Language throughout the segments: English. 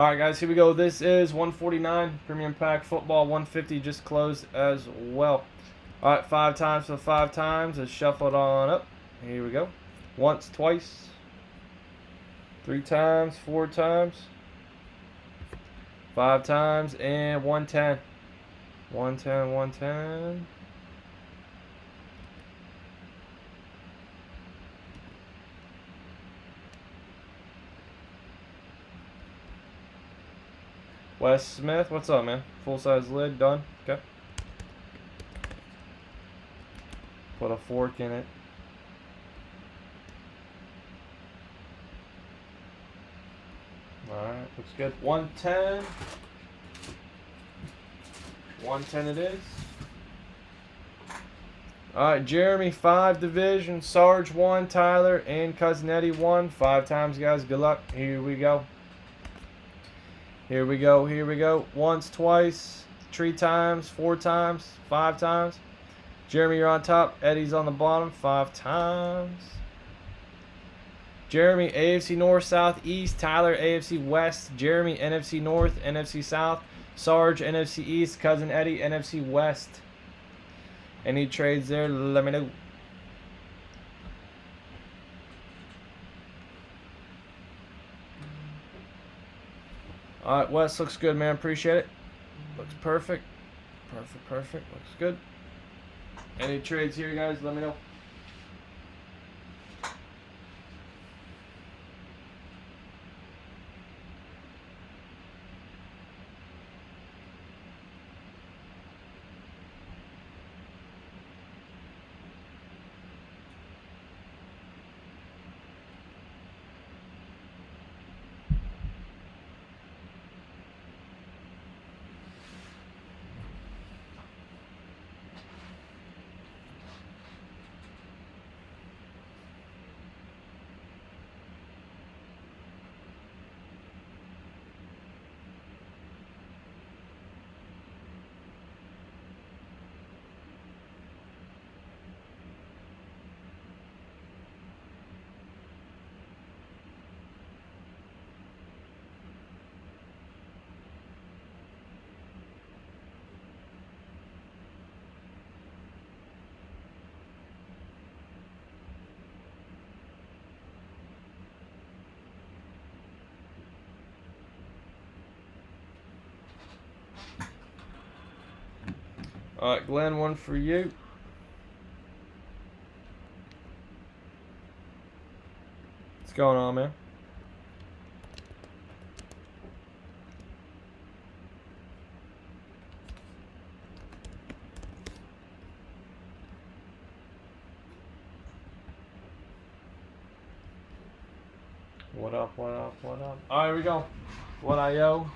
Alright guys, here we go. This is 149 Premium Pack Football. 150 just closed as well. Alright, 5 times for 5 times. Let's shuffle it on up. Here we go. Once, twice. 3 times, 4 times. 5 times, and 110. 110, 110. Wes Smith, what's up, man? Full size lid, done. Okay. Put a fork in it. Alright, looks good. 110. 110 it is. Alright, Jeremy, 5 division. Sarge, 1. Tyler, and Cousin Eddie, 1. 5 times, guys. Good luck. Here we go. Here we go, here we go. Once, twice, 3 times, 4 times, 5 times. Jeremy, you're on top. Eddie's on the bottom, 5 times. Jeremy, AFC North, South, East. Tyler, AFC West. Jeremy, NFC North, NFC South. Sarge, NFC East. Cousin Eddie, NFC West. Any trades there, let me know. Alright, Wes, looks good, man. Appreciate it. Looks perfect. Perfect. Looks good. Any trades here, guys? Let me know. Alright, Glenn, one for you. What's going on, man? What up? Alright, here we go. What I owe.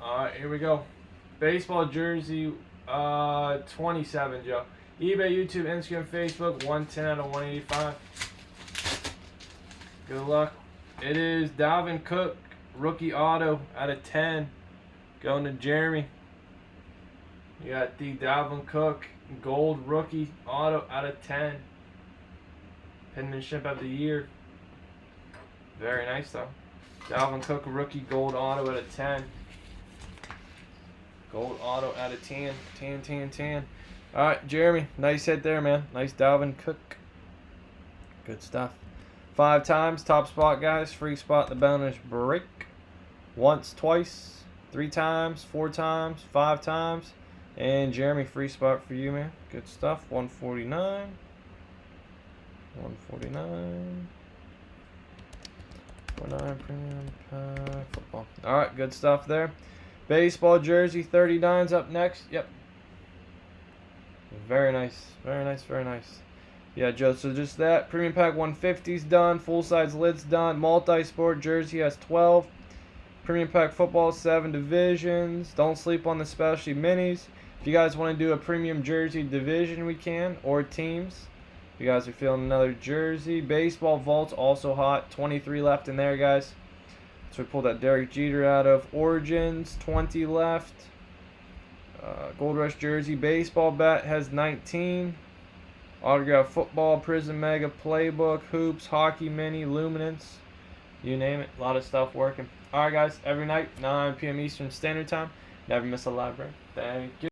Alright, here we go. Baseball jersey 27, Joe. eBay, YouTube, Instagram, Facebook, 110 out of 185. Good luck. It is Dalvin Cook, rookie auto out of 10. Going to Jeremy. You got the Dalvin Cook gold rookie auto out of 10. Penmanship of the year. Very nice, though. Dalvin Cook, rookie gold auto out of 10. Gold auto out of 10. 10. Alright, Jeremy. Nice hit there, man. Nice Dalvin Cook. Good stuff. 5 times. Top spot, guys. Free spot in the bonus break. Once, twice. 3 times. 4 times. 5 times. And Jeremy, free spot for you, man. Good stuff. 149. 149. 49 premium pack football. Alright, good stuff there. Baseball jersey 39's up next. Yep. Very nice. Yeah, Joe, so just that. Premium pack 150's done. Full size lid's done. Multi-sport jersey has 12. Premium pack football 7 divisions. Don't sleep on the specialty minis. If you guys want to do a premium jersey division, we can. Or teams. If you guys are feeling another jersey. Baseball vaults also hot. 23 left in there, guys. So we pulled that Derek Jeter out of Origins, 20 left. Gold Rush jersey, baseball bat has 19. Autograph football, Prism Mega Playbook, Hoops, Hockey Mini, Luminance. You name it. A lot of stuff working. Alright, guys. Every night, 9 p.m. Eastern Standard Time. Never miss a live break. Thank you.